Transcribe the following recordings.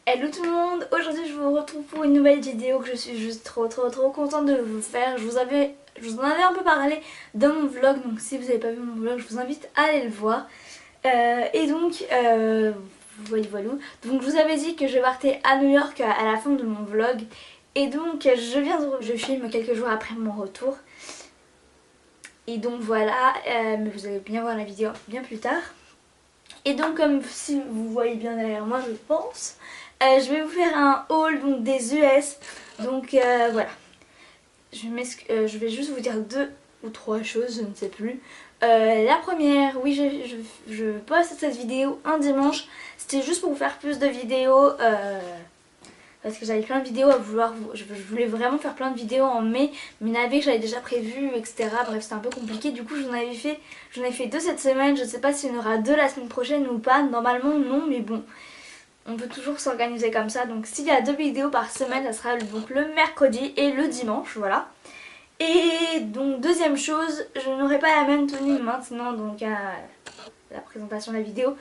Hello tout le monde, aujourd'hui je vous retrouve pour une nouvelle vidéo que je suis juste trop contente de vous faire. Je vous en avais un peu parlé dans mon vlog, donc si vous n'avez pas vu mon vlog, je vous invite à aller le voir. Voilà. Donc je vous avais dit que je partais à New York à la fin de mon vlog. Et donc je filme quelques jours après mon retour. Et donc voilà, mais vous allez bien voir la vidéo bien plus tard. Et donc comme si vous voyez bien derrière moi je pense, je vais vous faire un haul donc, des US. Donc voilà, je vais juste vous dire 2 ou 3 choses, je ne sais plus. La première, oui je poste cette vidéo un dimanche. C'était juste pour vous faire plus de vidéos. Parce que j'avais plein de vidéos à vouloir, je voulais vraiment faire plein de vidéos en mai, mais il y en avait que j'avais déjà prévu, etc. Bref, c'était un peu compliqué, du coup j'en avais fait 2 cette semaine. Je sais pas s'il y en aura 2 la semaine prochaine ou pas, normalement non, mais bon, on peut toujours s'organiser comme ça. Donc s'il y a 2 vidéos par semaine, ça sera donc le mercredi et le dimanche, voilà. Et donc deuxième chose, je n'aurai pas la même tenue maintenant, donc à la présentation de la vidéo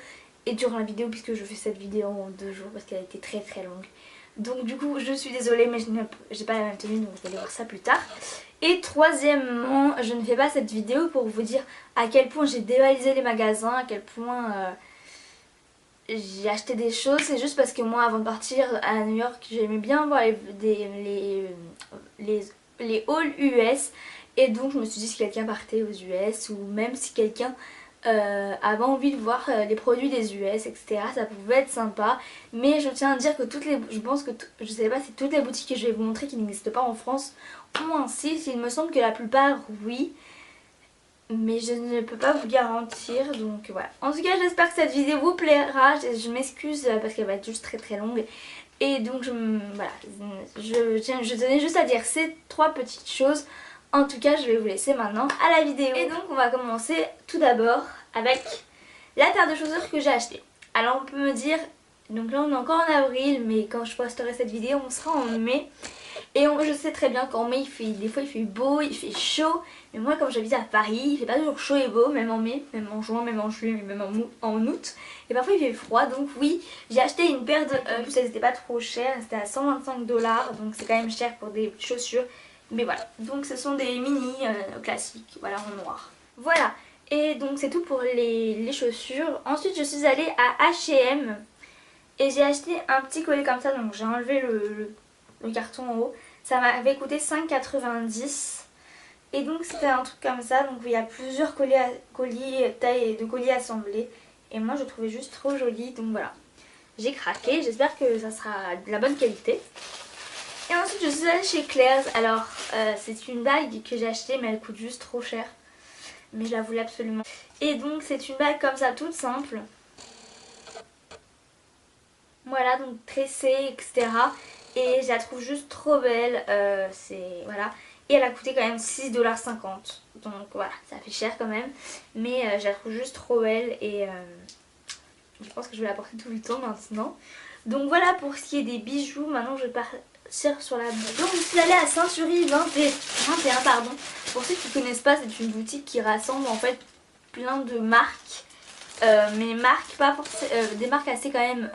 et durant la vidéo, puisque je fais cette vidéo en 2 jours parce qu'elle a été très longue. Donc du coup je suis désolée, mais je n'ai pas la même tenue, donc vous allez voir ça plus tard. Et troisièmement, je ne fais pas cette vidéo pour vous dire à quel point j'ai dévalisé les magasins, à quel point j'ai acheté des choses. C'est juste parce que moi avant de partir à New York, j'aimais bien voir les hauls US. Et donc je me suis dit, si quelqu'un partait aux US ou même si quelqu'un avait envie de voir les produits des US, etc., ça pouvait être sympa. Mais je tiens à dire que je pense que je sais pas si toutes les boutiques que je vais vous montrer qui n'existent pas en France ont un site. Il me semble que la plupart oui, mais je ne peux pas vous garantir. Donc voilà, en tout cas j'espère que cette vidéo vous plaira. Je m'excuse parce qu'elle va être juste très longue. Et donc voilà, je tenais juste à dire ces 3 petites choses. En tout cas, je vais vous laisser maintenant à la vidéo. Et donc on va commencer tout d'abord avec la paire de chaussures que j'ai achetée. Alors on peut me dire, donc là on est encore en avril, mais quand je posterai cette vidéo on sera en mai. Et je sais très bien qu'en mai des fois il fait beau, il fait chaud. Mais moi comme j'habite à Paris, il fait pas toujours chaud et beau, même en mai, même en juin, même en juillet, même en août. Et parfois il fait froid, donc oui, j'ai acheté une paire de Uggs, elles n'étaient pas trop chères, c'était à 125 $, donc c'est quand même cher pour des chaussures. Mais voilà, donc ce sont des mini classiques, voilà, en noir. Voilà, et donc c'est tout pour les chaussures. Ensuite je suis allée à H&M et j'ai acheté un petit collier comme ça, donc j'ai enlevé le carton en haut. Ça m'avait coûté 5,90 €. Et donc c'était un truc comme ça, donc il y a plusieurs tailles de colliers assemblés. Et moi je trouvais juste trop joli, donc voilà. J'ai craqué, j'espère que ça sera de la bonne qualité. Et ensuite je suis allée chez Claire's. Alors c'est une bague que j'ai achetée, mais elle coûte juste trop cher. Mais je la voulais absolument. Et donc c'est une bague comme ça, toute simple. Voilà, donc tressée, etc. Et je la trouve juste trop belle. Voilà. Et elle a coûté quand même 6,50 $. Donc voilà, ça fait cher quand même. Mais je la trouve juste trop belle. Et je pense que je vais la porter tout le temps maintenant. Donc voilà pour ce qui est des bijoux. Maintenant je vais partir sur la boutique. Donc je suis allée à Century 21, pardon. Pour ceux qui ne connaissent pas, c'est une boutique qui rassemble en fait plein de marques. Mais marques, pas forcément, des marques assez quand même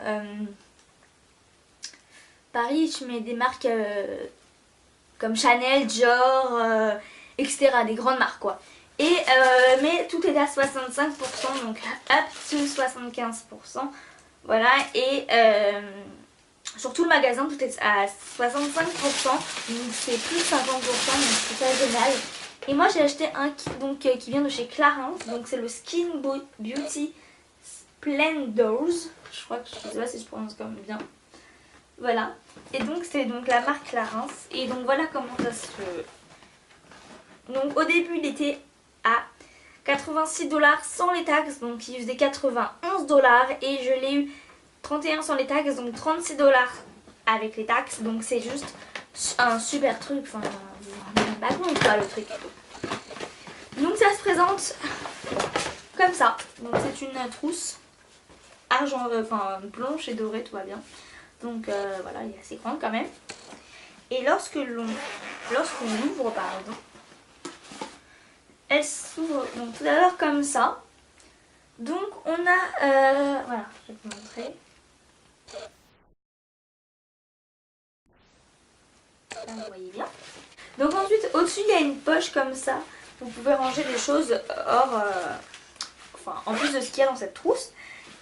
pas riches, mais des marques comme Chanel, Dior, etc. Des grandes marques quoi. Et mais tout est à 65%, donc up to 75%. Voilà, et sur tout le magasin tout est à 65%, donc c'est plus 50%, donc c'est ça génial. Et moi j'ai acheté un qui vient de chez Clarins, donc c'est le Skin Beauty Splendors, je crois que je sais pas si je prononce comme bien. Voilà, et donc c'est donc la marque Clarins, et donc voilà comment ça se... Donc au début il était à 86 $ sans les taxes, donc il faisait 91 $, et je l'ai eu 31 sans les taxes, donc 36 $ avec les taxes, donc c'est juste un super truc, enfin, pas bon quoi le truc. Donc ça se présente comme ça, donc c'est une trousse argent, enfin blanche et dorée, tout va bien. Donc voilà, il est assez grand quand même. Et lorsqu'on l'ouvre, pardon, elle s'ouvre donc tout d'abord comme ça. Donc on a, voilà, je vais vous montrer. Donc ensuite au-dessus il y a une poche comme ça. Vous pouvez ranger des choses hors, enfin en plus de ce qu'il y a dans cette trousse.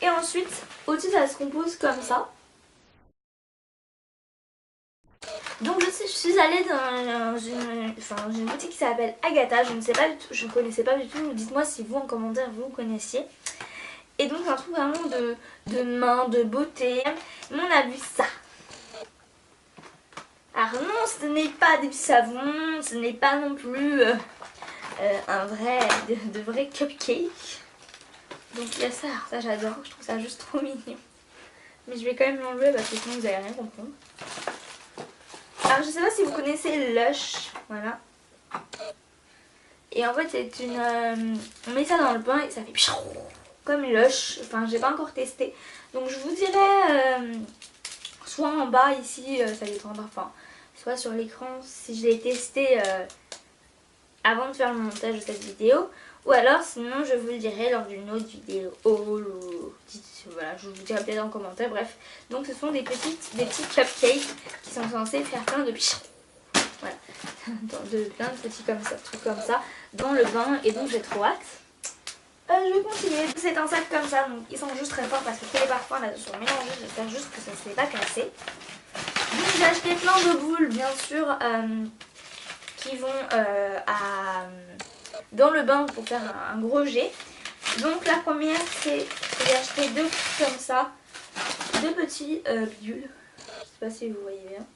Et ensuite au-dessus ça se compose comme ça. Donc je suis allée dans une boutique qui s'appelle Agatha, je ne sais pas du tout, je ne connaissais pas du tout, dites-moi si vous en commentaire vous connaissiez. Et donc c'est un truc vraiment de main, de beauté. Mais on a vu ça. Alors non, ce n'est pas du savon, ce n'est pas non plus un vrai, de vrais cupcakes. Donc il y a ça, alors ça j'adore, je trouve ça juste trop mignon. Mais je vais quand même l'enlever parce que sinon vous n'allez rien comprendre. Alors je sais pas si vous connaissez Lush, voilà. Et en fait c'est une... on met ça dans le pain et ça fait comme Lush, enfin j'ai pas encore testé. Donc je vous dirai soit en bas ici, ça dépendra, enfin soit sur l'écran si je l'ai testé avant de faire le montage de cette vidéo. Ou alors sinon je vous le dirai lors d'une autre vidéo. Voilà, je vous dirai peut-être en commentaire, bref. Donc ce sont des petits cupcakes qui sont censés faire plein de voilà, plein de petits comme ça, trucs comme ça dans le bain, et donc j'ai trop hâte. Je vais continuer. C'est un sac comme ça, donc ils sont juste très forts parce que tous les parfums là sont mélangés. J'espère juste que ça ne s'est pas cassé. Donc j'ai acheté plein de boules bien sûr qui vont dans le bain pour faire un gros jet. Donc la première c'est que j'ai acheté deux comme ça, deux petits bidules. Je sais pas si vous voyez bien,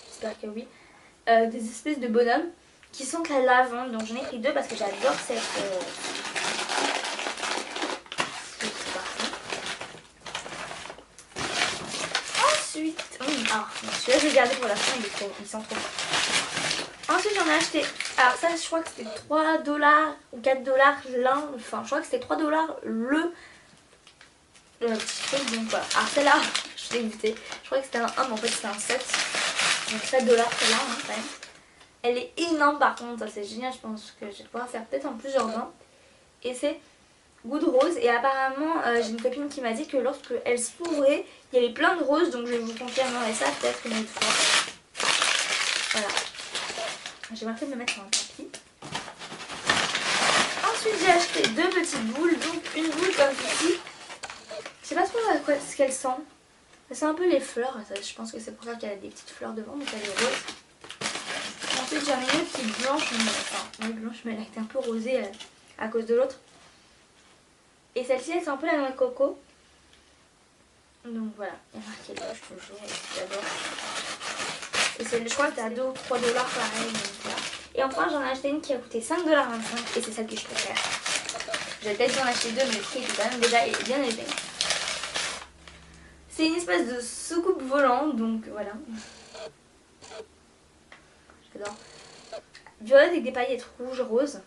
j'espère que oui. Des espèces de bonhommes qui sont à la lavande. Donc j'en ai pris deux parce que j'adore cette ensuite, celui-là je vais garder pour la fin, ils sont trop forts. Ensuite j'en ai acheté, alors ça je crois que c'était 3 $ ou 4 $ l'un, enfin je crois que c'était 3 $ le petit truc, donc voilà. Alors celle-là, je l'ai goûté, je crois que c'était un 1 mais en fait c'était un 7, donc 7 $ celle-là quand même. Elle est énorme par contre, ça c'est génial, je pense que je vais pouvoir faire peut-être en plusieurs bains. Et c'est goût de rose, et apparemment j'ai une copine qui m'a dit que lorsque elle s'ouvrait, il y avait plein de roses, donc je vais vous confirmer ça peut-être une autre fois. Voilà. J'ai marqué de le mettre sur un tapis. Ensuite j'ai acheté deux petites boules, donc une boule comme ceci. Je sais pas trop à quoi ce qu'elle sent. C'est un peu les fleurs, je pense que c'est pour ça qu'elle a des petites fleurs devant, donc elle est rose. Ensuite j'en ai une autre qui est blanche, mais elle a été un peu rosée à cause de l'autre. Et celle-ci elle sent un peu la noix de coco. Donc voilà, il y a marqué Lush toujours, j'adore. Et je crois que t'as 2 ou 3 $ pareil, donc voilà. Et enfin j'en ai acheté une qui a coûté 5,25 $ et c'est celle que je préfère. J'avais peut-être en acheter deux mais le prix était quand même déjà bien élevé. C'est une espèce de soucoupe volante, donc voilà. J'adore. Violette avec des paillettes rouges, roses.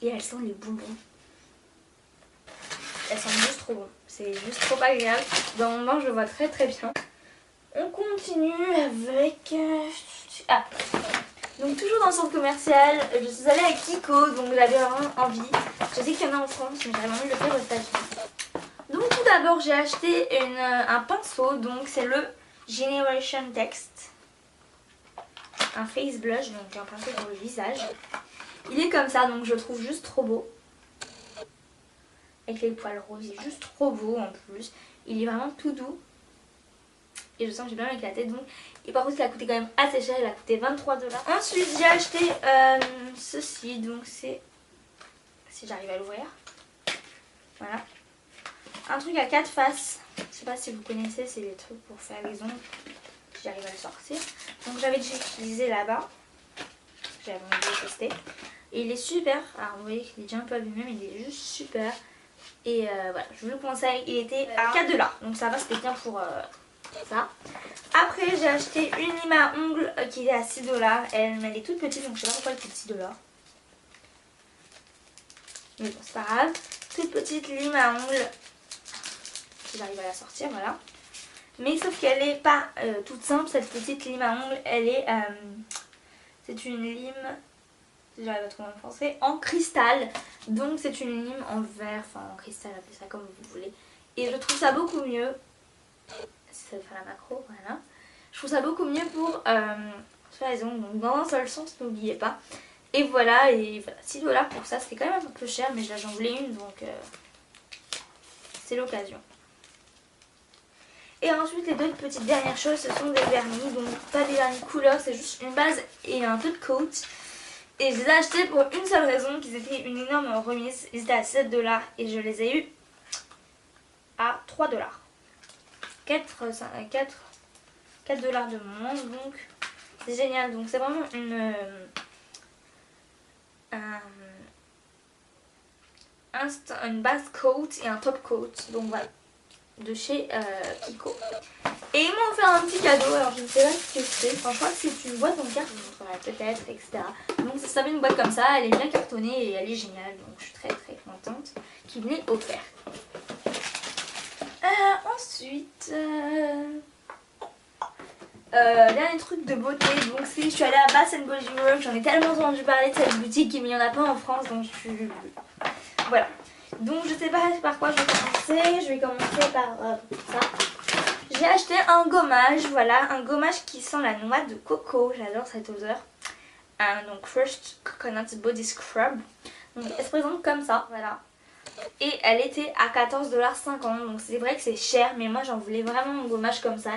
Et elles sentent les bonbons. Elles sentent juste trop bon. C'est juste trop agréable. Dans mon bain, je le vois très très bien. On continue avec... Donc toujours dans le centre commercial, je suis allée à Kiko, donc j'avais vraiment envie. Je sais qu'il y en a en France, mais j'avais envie de le faire aux États-Unis. Donc tout d'abord, j'ai acheté un pinceau, donc c'est le Generation Text. Un face blush, donc un pinceau pour le visage. Il est comme ça, donc je le trouve juste trop beau. Avec les poils roses, il est juste trop beau en plus. Il est vraiment tout doux. Et je sens que j'ai bien éclaté, donc. Et par contre il a coûté quand même assez cher, il a coûté 23 $. Ensuite j'ai acheté ceci, donc c'est, si j'arrive à l'ouvrir, voilà, un truc à 4 faces. Je sais pas si vous connaissez, c'est des trucs pour faire les ongles. J'arrive à le sortir. Donc j'avais déjà utilisé là-bas, j'avais envie de le tester. Et il est super, alors vous voyez qu'il est déjà un peu abîmé, mais il est juste super. Et voilà, je vous le conseille, il était à 4 $, donc ça va, c'était bien pour ça. Après j'ai acheté une lime à ongles qui est à 6 $. Elle est toute petite, donc je sais pas pourquoi elle coûte 6 $. Mais bon, c'est pas grave. Toute petite lime à ongles. Si j'arrive à la sortir, voilà. Mais sauf qu'elle est pas toute simple, cette petite lime à ongles. Elle est... c'est une lime, si j'arrive à trouver en français, en cristal. Donc c'est une lime en verre, enfin en cristal, appelez ça comme vous voulez. Et je trouve ça beaucoup mieux. Ça fait la macro, voilà. Je trouve ça beaucoup mieux pour sur les ongles, donc dans un seul sens, n'oubliez pas. Et voilà, 6$ pour ça, c'était quand même un peu cher, mais là j'en voulais une, donc c'est l'occasion. Et ensuite les deux petites dernières choses, ce sont des vernis, donc pas des vernis couleur, c'est juste une base et un top coat. Et je les ai achetés pour une seule raison, qu'ils étaient une énorme remise, ils étaient à 7$ et je les ai eu à 3$. 4$ de moins, donc c'est génial. Donc c'est vraiment une base coat et un top coat, donc voilà, de chez Kiko. Et ils m'ont offert un petit cadeau, alors je ne sais pas ce que c'est, enfin je crois que c'est une boîte en carton, peut-être, etc. Donc ça s'appelle une boîte comme ça, elle est bien cartonnée et elle est géniale, donc je suis très très contente qu'il me l'ait offert. Ensuite, dernier truc de beauté, donc je suis allée à Bath Body Works, j'en ai tellement entendu parler de cette boutique, mais il n'y en a pas en France, donc je suis... Voilà. Donc je sais pas par quoi je vais commencer par ça. J'ai acheté un gommage, voilà, un gommage qui sent la noix de coco, j'adore cette odeur. Donc First Coconut Body Scrub. Donc elle se présente comme ça, voilà. Et elle était à 14,50$, donc c'est vrai que c'est cher, mais moi j'en voulais vraiment un gommage comme ça.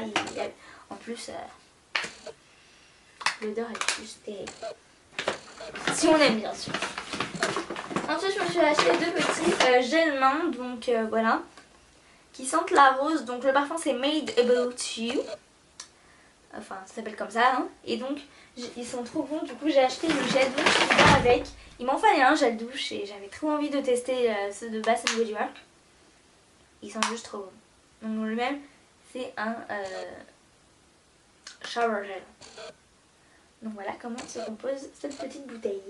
En plus, l'odeur est juste terrible. Si on aime bien sûr. Ensuite je me suis acheté deux petits gels mains, donc voilà, qui sentent la rose. Donc le parfum c'est Made About You, enfin ça s'appelle comme ça, hein. Et donc ils sont trop bons, du coup j'ai acheté le gel douche qui va avec. Il m'en fallait un gel douche et j'avais trop envie de tester ceux de Bath Body Works. Ils sont juste trop bons. Donc le même c'est un shower gel. Donc voilà comment se compose cette petite bouteille.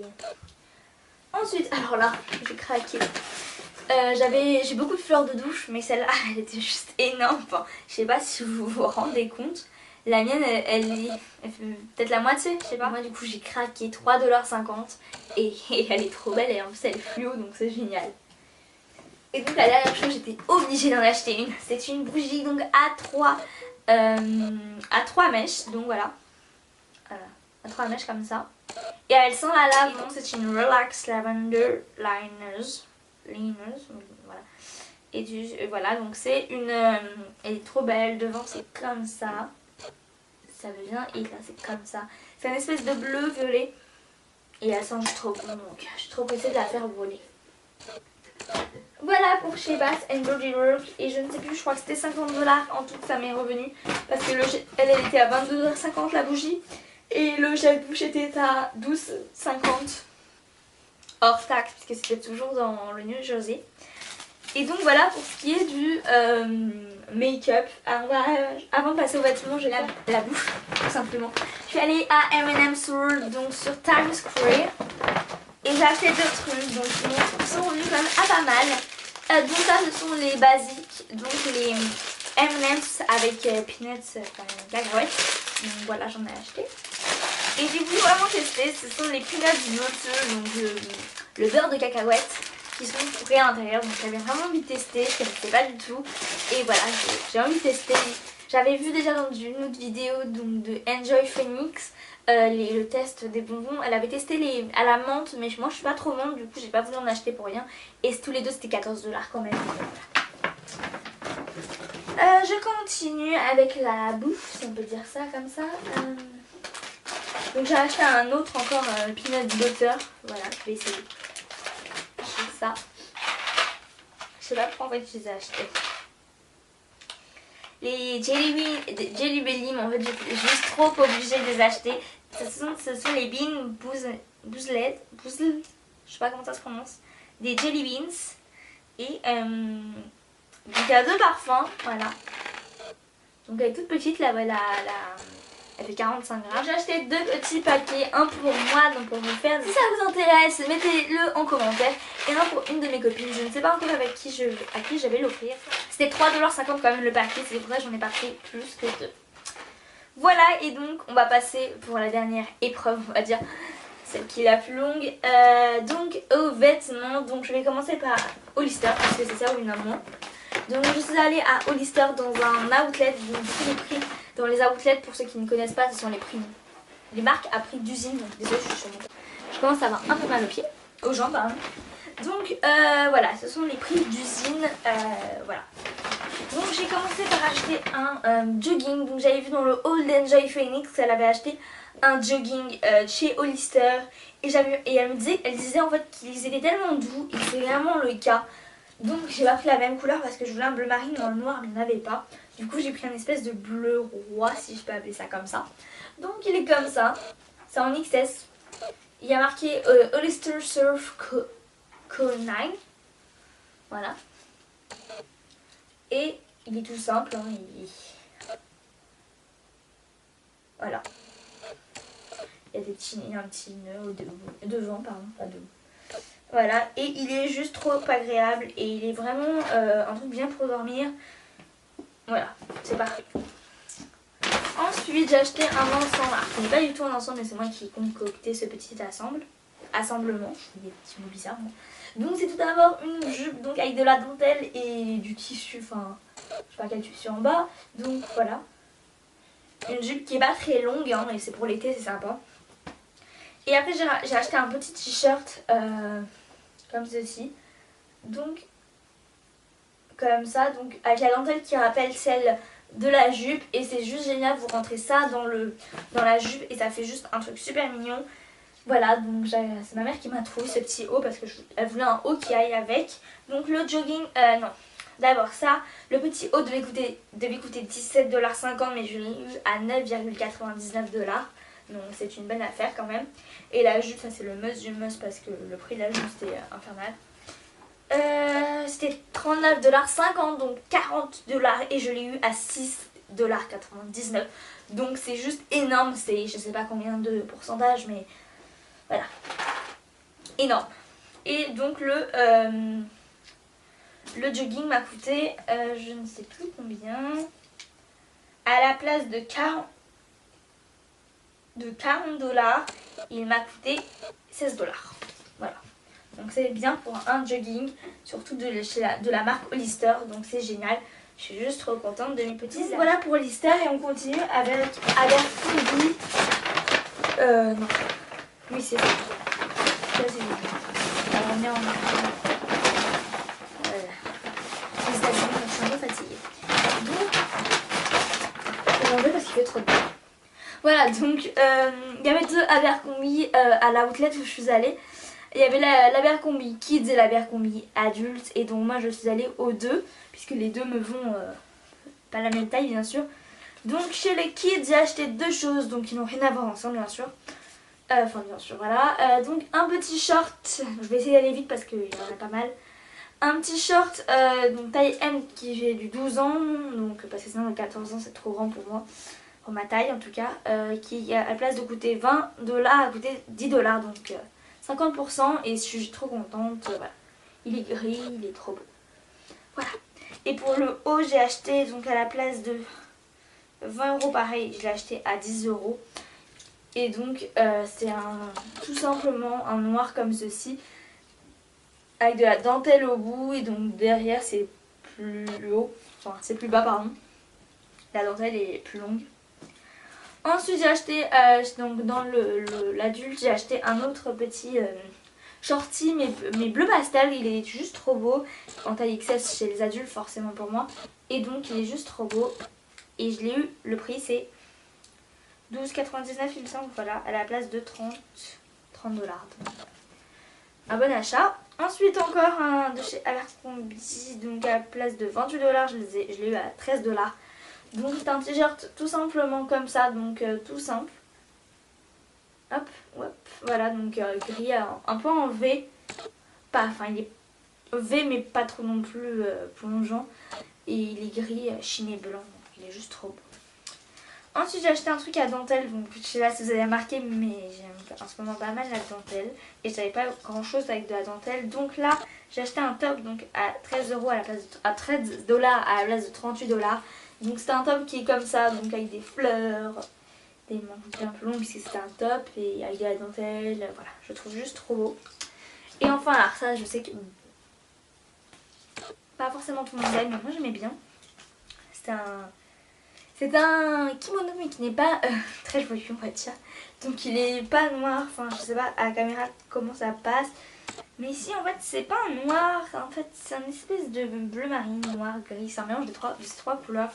Ensuite, alors là, j'ai craqué. J'ai beaucoup de fleurs de douche, mais celle-là, elle était juste énorme. Enfin, je sais pas si vous vous rendez compte. La mienne, elle fait peut-être la moitié, je sais pas. Moi, du coup, j'ai craqué 3,50$ et elle est trop belle et en plus, elle est fluo, donc c'est génial. Et donc, la dernière chose, j'étais obligée d'en acheter une. C'est une bougie donc à 3 mèches, donc voilà. À 3 mèches comme ça. Et elle sent la lavande, c'est une Relax Lavender Liners, voilà. Et voilà, donc c'est une... elle est trop belle, devant c'est comme ça. Ça vient et là c'est comme ça. C'est une espèce de bleu violet. Et elle sent juste trop bon, donc je suis trop pressée de la faire voler. Voilà pour chez Bath Body Works. Et je ne sais plus, je crois que c'était 50$ en tout, ça m'est revenu. Parce que elle était à 22,50$ la bougie. Et le gel douche était à 12,50$ hors taxe, puisque c'était toujours dans le New Jersey. Et donc voilà pour ce qui est du make-up. Avant de passer aux vêtements, j'ai la bouche, tout simplement. Je suis allée à M&M's World, donc sur Times Square. Et j'ai acheté deux trucs, donc ils sont revenus quand même à pas mal. Donc ça, ce sont les basiques, donc les M&M's avec peanuts, cacahuètes. Donc voilà, j'en ai acheté. Et j'ai voulu vraiment tester, ce sont les peanuts butter, donc le beurre de cacahuète qui sont fourrés à l'intérieur. Donc j'avais vraiment envie de tester, je ne connaissais pas du tout. Et voilà, j'ai envie de tester. J'avais vu déjà dans une autre vidéo donc, de Enjoy Phoenix le test des bonbons. Elle avait testé à la menthe, mais moi je suis pas trop menthe, du coup j'ai pas voulu en acheter pour rien. Et tous les deux c'était 14$ quand même. Je continue avec la bouffe, si on peut dire ça comme ça. Donc j'ai acheté un autre encore peanut butter. Voilà, je vais essayer. C'est ça. Je sais pas pourquoi en fait je les ai achetés. Les Jelly Belly, mais en fait j'étais juste trop obligée de les acheter. Ce sont les beans boozled, je sais pas comment ça se prononce. Des Jelly Beans. Et donc il y a deux parfums, voilà. Donc elle est toute petite, là, elle fait 45 grammes. J'ai acheté deux petits paquets, un pour moi, donc pour vous faire. Si ça vous intéresse, mettez-le en commentaire. Et un pour une de mes copines, je ne sais pas encore à qui je vais l'offrir. C'était 3,50$ quand même le paquet, c'est pour ça que j'en ai pas pris plus que deux. Voilà, et donc on va passer pour la dernière épreuve, on va dire, celle qui est la plus longue. Donc aux vêtements, donc je vais commencer par Hollister, parce que c'est ça où il y en a moins. Donc je suis allée à Hollister dans un outlet, donc tous les prix dans les outlets, pour ceux qui ne connaissent pas, ce sont les prix les marques à prix d'usine. Donc désolée, je suis sur mon... Je commence à avoir un peu mal aux pieds, aux jambes pardon. Donc voilà, ce sont les prix d'usine, voilà. Donc j'ai commencé par acheter un jogging. Donc j'avais vu dans le haul d'Enjoy Phoenix qu'elle avait acheté un jogging chez Hollister. Et elle me disait en fait qu'ils étaient tellement doux et c'est vraiment le cas. Donc j'ai pas pris la même couleur parce que je voulais un bleu marine dans le noir mais il n'y en avait pas. Du coup j'ai pris un espèce de bleu roi si je peux appeler ça comme ça. Donc il est comme ça, c'est en XS. Il y a marqué Hollister Surf Co9. Voilà. Et il est tout simple. Hein, voilà. Il y a un petit nœud devant, pardon, pas devant. Voilà, et il est juste trop agréable et il est vraiment un truc bien pour dormir. Voilà, c'est parfait. Ensuite, j'ai acheté un ensemble. Alors, ce n'est pas du tout un ensemble, mais c'est moi qui ai concocté ce petit assemblement. Je fais des petits mots bizarres. Donc, c'est tout d'abord une jupe donc, avec de la dentelle et du tissu, enfin, je sais pas quel tissu en bas. Donc, voilà. Une jupe qui est pas très longue, hein, mais c'est pour l'été, c'est sympa. Et après, j'ai acheté un petit t-shirt comme ceci. Donc, comme ça, donc avec la dentelle qui rappelle celle de la jupe. Et c'est juste génial, vous rentrez ça dans la jupe et ça fait juste un truc super mignon. Voilà, donc c'est ma mère qui m'a trouvé ce petit haut parce qu'elle voulait un haut qui aille avec. Donc le jogging, non. D'abord ça, le petit haut devait coûter 17,50 $, mais je l'ai eu à 9,99 $. Donc c'est une bonne affaire quand même. Et la jupe, ça c'est le must du must parce que le prix de la jupe c'était infernal. C'était 39,50 $, donc 40 $, et je l'ai eu à 6,99 $. Donc c'est juste énorme, c'est je sais pas combien de pourcentage, mais voilà, énorme. Et donc le jogging m'a coûté, je ne sais plus combien, à la place de 40 $, il m'a coûté 16 $. Voilà. Donc c'est bien pour un jogging, surtout de la marque Hollister, donc c'est génial. Je suis juste trop contente de mes petits. Donc voilà pour Hollister et on continue avec Abercrombie. Non. Oui c'est ça. Ça c'est... Alors on est en... Voilà. Les États-Unis, je suis un peu fatiguée. Donc... Je vais l'enlever parce qu'il fait trop de bien. Voilà, donc il y avait deux Abercrombie à la outlet où je suis allée. Il y avait l'Abercrombie Kids et l'Abercrombie Adultes. Et donc moi je suis allée aux deux, puisque les deux me vont pas la même taille bien sûr. Donc chez les Kids j'ai acheté deux choses, donc ils n'ont rien à voir ensemble bien sûr. Enfin bien sûr voilà. Donc un petit short, je vais essayer d'aller vite parce qu'il y en a pas mal. Un petit short donc taille M qui j'ai du 12 ans, donc parce que sinon le 14 ans c'est trop grand pour moi. Pour ma taille en tout cas, qui à la place de coûter 20 $, a coûté 10 $, donc 50%, et je suis trop contente, voilà. Il est gris, il est trop beau. Voilà. Et pour le haut, j'ai acheté donc à la place de 20 € pareil, je l'ai acheté à 10 €. Et donc c'est tout simplement un noir comme ceci, avec de la dentelle au bout, et donc derrière c'est plus haut, enfin c'est plus bas pardon. La dentelle est plus longue. Ensuite j'ai acheté, donc dans l'adulte, j'ai acheté un autre petit shorty mais bleu pastel. Il est juste trop beau, en taille XS chez les adultes forcément pour moi. Et donc il est juste trop beau. Et je l'ai eu, le prix c'est 12,99 il me semble, voilà, à la place de 30 $. Donc, un bon achat. Ensuite encore un de chez Abercrombie, donc à la place de 28 $, je l'ai eu à 13 $. Donc c'est un t-shirt tout simplement comme ça, donc tout simple. Hop, hop, voilà, donc gris un peu en V. Enfin il est V mais pas trop non plus plongeant. Et il est gris chiné blanc, donc il est juste trop beau. Ensuite j'ai acheté un truc à dentelle, donc je sais pas si vous avez remarqué mais j'aime en ce moment pas mal la dentelle. Et je savais pas grand chose avec de la dentelle, donc là j'ai acheté un top donc à 13 € à la place de, à 13 $ à la place de 38 $. Donc c'est un top qui est comme ça, donc avec des fleurs, des manches bien plus longues puisque c'est un top, et avec de la dentelle, voilà, je trouve juste trop beau. Et enfin alors ça je sais que pas forcément tout le monde aime, mais moi j'aimais bien. C'est un kimono mais qui n'est pas très joli on va dire. Donc il est pas noir, enfin je sais pas à la caméra comment ça passe. Mais ici en fait c'est pas un noir, en fait c'est une espèce de bleu marine, noir, gris, c'est un mélange de ces trois couleurs.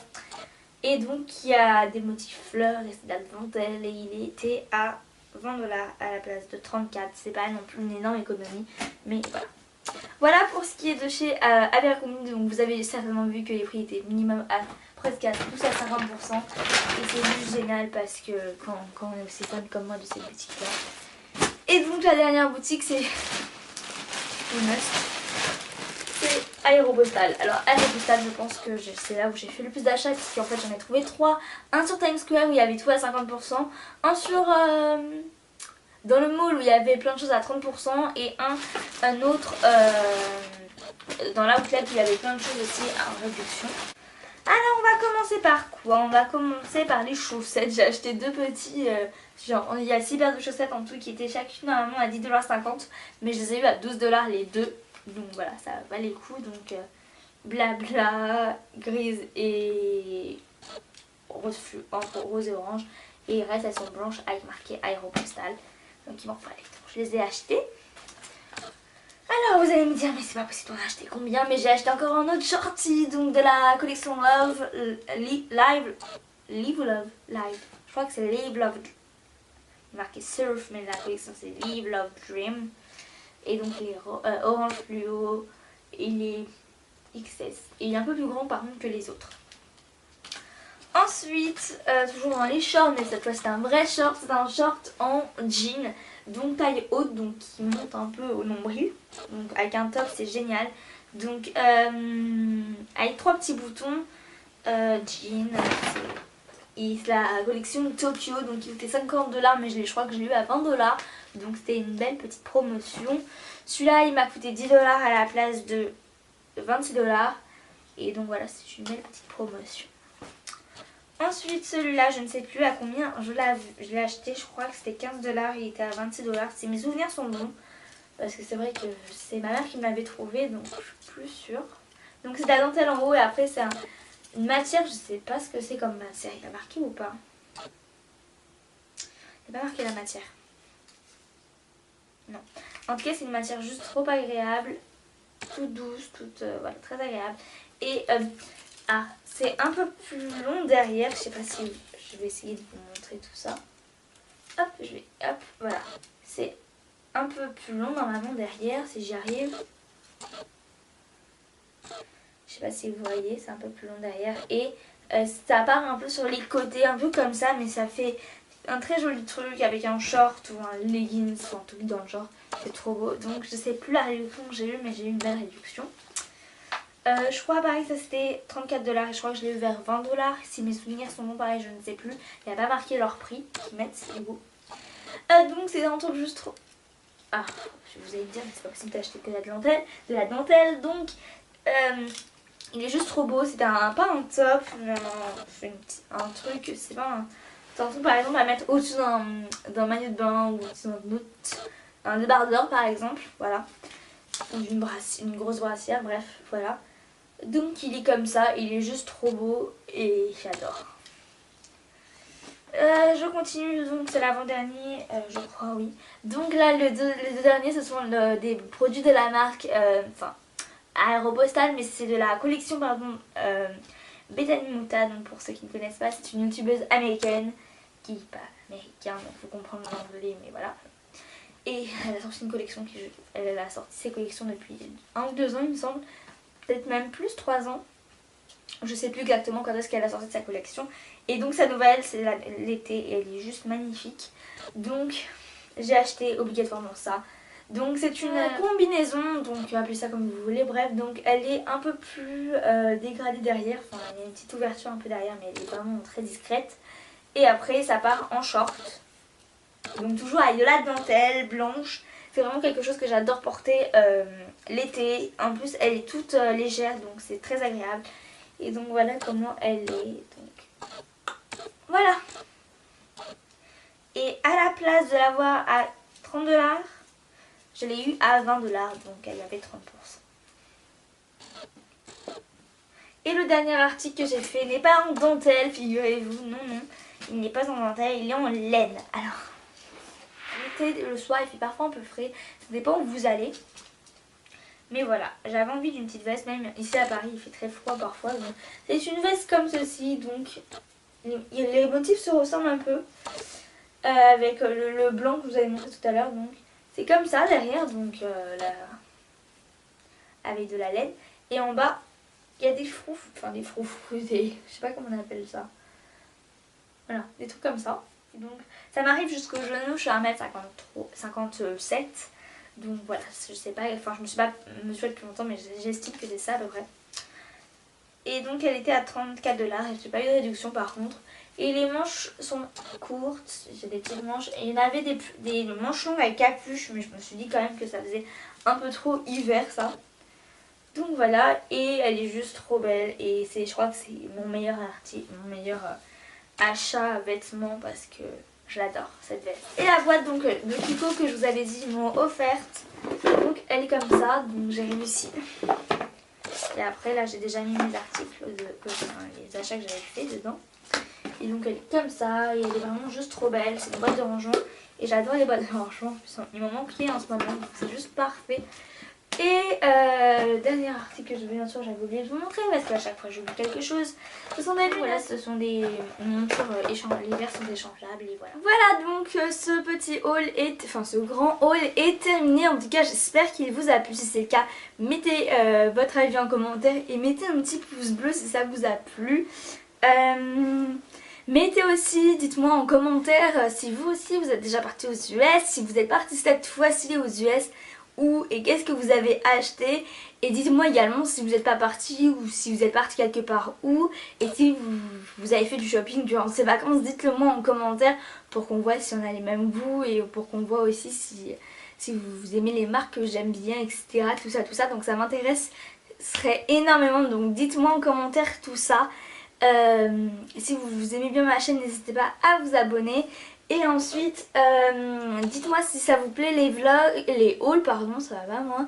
Et donc il y a des motifs fleurs et c'est de la dentelle et il était à 20$ à la place de 34. C'est pas non plus une énorme économie, mais voilà. Voilà pour ce qui est de chez Abercrombie. Donc vous avez certainement vu que les prix étaient minimum à presque à tous à 50%. Et c'est juste génial parce que quand on est aussi fan comme moi de cette boutique là. Et donc la dernière boutique c'est une must. C'est Aéropostale. Alors Aéropostale je pense que c'est là où j'ai fait le plus d'achats parce qu'en fait j'en ai trouvé 3. Un sur Times Square où il y avait tout à 50%. Un sur... dans le mall où il y avait plein de choses à 30% et un autre dans l'outlet où il y avait plein de choses aussi à réduction. Alors on va commencer par quoi? On va commencer par les chaussettes. J'ai acheté deux petits, genre il y a 6 paires de chaussettes en tout qui étaient chacune normalement à 10,50 $, mais je les ai eu à 12$ les deux. Donc voilà, ça valait le coup. Donc blabla, grise et rose entre rose et orange. Et il reste elles sont blanches avec marqué Aéropostale. Donc il m'en fallait. Je les ai achetées. Alors vous allez me dire mais c'est pas possible d'en acheter combien. Mais j'ai acheté encore un autre shorty. Donc de la collection Love Live Love Live. Je crois que c'est Live Love. Marqué Surf mais la collection c'est Live Love Dream. Et donc il est orange fluo. Il est XS. Et il est un peu plus grand par contre que les autres. Ensuite, toujours dans les shorts, mais cette fois c'est un vrai short, c'est un short en jean, donc taille haute, donc qui monte un peu au nombril, donc avec un top c'est génial, donc avec 3 petits boutons, jean, et c'est la collection Tokyo, donc il était 50$, mais je crois que je l'ai eu à 20$, donc c'était une belle petite promotion. Celui-là il m'a coûté 10$ à la place de 26$, et donc voilà, c'est une belle petite promotion. Ensuite celui-là je ne sais plus à combien je l'ai acheté, je crois que c'était 15$, il était à 26$, si mes souvenirs sont bons. Parce que c'est vrai que c'est ma mère qui me l'avait trouvé donc je suis plus sûre. Donc c'est de la dentelle en haut et après c'est une matière, je sais pas ce que c'est comme matière, il a marqué ou pas? Il n'a pas marqué la matière. Non. En tout cas c'est une matière juste trop agréable, toute douce, toute voilà, très agréable. Et c'est un peu plus long derrière, je sais pas si je vais essayer de vous montrer tout ça. Hop, hop, voilà. C'est un peu plus long normalement derrière, si j'y arrive. Je sais pas si vous voyez, c'est un peu plus long derrière. Et ça part un peu sur les côtés, un peu comme ça, mais ça fait un très joli truc avec un short ou un leggings ou un truc dans le genre. C'est trop beau. Donc je sais plus la réduction que j'ai eue, mais j'ai eu une belle réduction. Je crois pareil que ça c'était 34$ et je crois que je l'ai eu vers 20$. Si mes souvenirs sont bons pareil je ne sais plus. Il n'y a pas marqué leur prix qu'ils mettent, c'est beau. Donc c'est un truc juste trop... Ah, vous allez me dire mais c'est pas possible d'acheter que de la dentelle. Donc il est juste trop beau. C'est pas un top, un truc, c'est pas un... C'est un truc par exemple à mettre au-dessus d'un maillot de bain ou un débardeur par exemple. Voilà. Ou une grosse brassière, bref, voilà. Donc il est comme ça, il est juste trop beau et j'adore. Je continue, donc c'est l'avant-dernier, je crois, oui. Donc là, les deux derniers, ce sont des produits de la marque, enfin, Aéropostale, mais c'est de la collection, pardon, Bethany Mota. Donc pour ceux qui ne connaissent pas, c'est une youtubeuse américaine, qui, pas américaine, il faut comprendre l'anglais, mais voilà. Et elle a sorti une collection, elle a sorti ses collections depuis 1 ou 2 ans, il me semble. Peut-être même plus, 3 ans. Je sais plus exactement quand est-ce qu'elle a sorti sa collection. Et donc sa nouvelle c'est l'été et elle est juste magnifique. Donc j'ai acheté obligatoirement ça. Donc c'est une combinaison, donc appelez ça comme vous voulez, bref. Donc elle est un peu plus dégradée derrière. Enfin il y a une petite ouverture un peu derrière mais elle est vraiment très discrète. Et après ça part en short. Donc toujours avec de la dentelle blanche. C'est vraiment quelque chose que j'adore porter l'été. En plus elle est toute légère donc c'est très agréable. Et donc voilà comment elle est. Donc, voilà. Et à la place de l'avoir à 30$, je l'ai eu à 20$. Donc elle avait 30%. Et le dernier article que j'ai fait n'est pas en dentelle, figurez-vous, non, non. Il n'est pas en dentelle, il est en laine. Alors, l'été, le soir, il fait parfois un peu frais, ça dépend où vous allez. Mais voilà, j'avais envie d'une petite veste, même ici à Paris, il fait très froid parfois. C'est une veste comme ceci, donc les motifs se ressemblent un peu. Avec le blanc que je vous avais montré tout à l'heure, donc c'est comme ça derrière, donc avec de la laine. Et en bas, il y a des froufs, enfin des froufrous, je sais pas comment on appelle ça. Voilà, des trucs comme ça. Et donc ça m'arrive jusqu'au genou, je suis à 1m57. Donc voilà, je sais pas, enfin je me suis pas mesurée depuis longtemps, mais j'estime que c'est ça à peu près. Et donc elle était à 34 $, et j'ai pas eu de réduction par contre. Et les manches sont courtes, j'ai des petites manches. Et il y en avait des manches longues avec capuche, mais je me suis dit quand même que ça faisait un peu trop hiver ça. Donc voilà, et elle est juste trop belle. Et je crois que c'est mon meilleur achat vêtements parce que je l'adore cette veste. Et la boîte donc de Kiko que je vous avais dit, ils m'ont offerte. Donc elle est comme ça, donc j'ai réussi. Et après là j'ai déjà mis mes articles, les achats que j'avais fait dedans. Et donc elle est comme ça et elle est vraiment juste trop belle. C'est une boîte de rangement et j'adore les boîtes de rangement. Il m'en manquait en ce moment, donc c'est juste parfait. Et le dernier article que je vais bien sûr j'avais oublié de vous montrer parce qu'à chaque fois j'oublie quelque chose. Ce sont des lunettes, ce sont des montures échangeables, les verres sont échangeables et voilà. Voilà donc ce petit haul ce grand haul est terminé. En tout cas j'espère qu'il vous a plu. Si c'est le cas, mettez votre avis en commentaire et mettez un petit pouce bleu si ça vous a plu. Mettez aussi, dites-moi en commentaire si vous aussi vous êtes déjà parti aux US, si vous êtes parti cette fois-ci aux US, où et qu'est-ce que vous avez acheté. Et dites-moi également si vous n'êtes pas parti ou si vous êtes parti quelque part où. Et si vous avez fait du shopping durant ces vacances, dites-le moi en commentaire pour qu'on voit si on a les mêmes goûts et pour qu'on voit aussi si vous aimez les marques que j'aime bien, etc. Tout ça. Donc ça m'intéresserait énormément. Donc dites-moi en commentaire tout ça. Si vous aimez bien ma chaîne, n'hésitez pas à vous abonner. Et ensuite, dites-moi si ça vous plaît les vlogs, les hauls, pardon, ça va pas moi.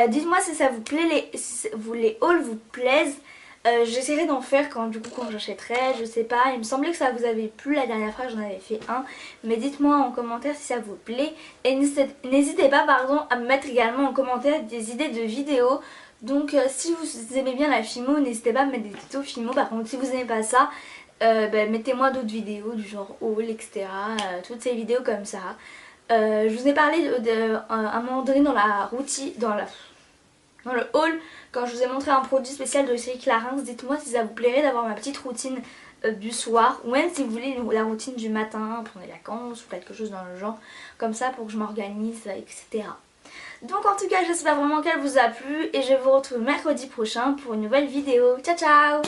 Dites-moi si ça vous plaît, si les hauls vous plaisent. J'essaierai d'en faire quand j'achèterai, je sais pas. Il me semblait que ça vous avait plu la dernière fois, j'en avais fait un. Mais dites-moi en commentaire si ça vous plaît. Et n'hésitez pas à me mettre également en commentaire des idées de vidéos. Donc si vous aimez bien la Fimo, n'hésitez pas à me mettre des tutos Fimo. Par contre si vous n'aimez pas ça, mettez-moi d'autres vidéos du genre haul, etc. Toutes ces vidéos comme ça. Je vous ai parlé à un moment donné dans la routine, dans le haul, quand je vous ai montré un produit spécial de chez Clarins. Dites-moi si ça vous plairait d'avoir ma petite routine du soir, ou même si vous voulez la routine du matin pour les vacances ou quelque chose dans le genre, comme ça pour que je m'organise, etc. Donc en tout cas j'espère vraiment qu'elle vous a plu et je vous retrouve mercredi prochain pour une nouvelle vidéo. Ciao ciao!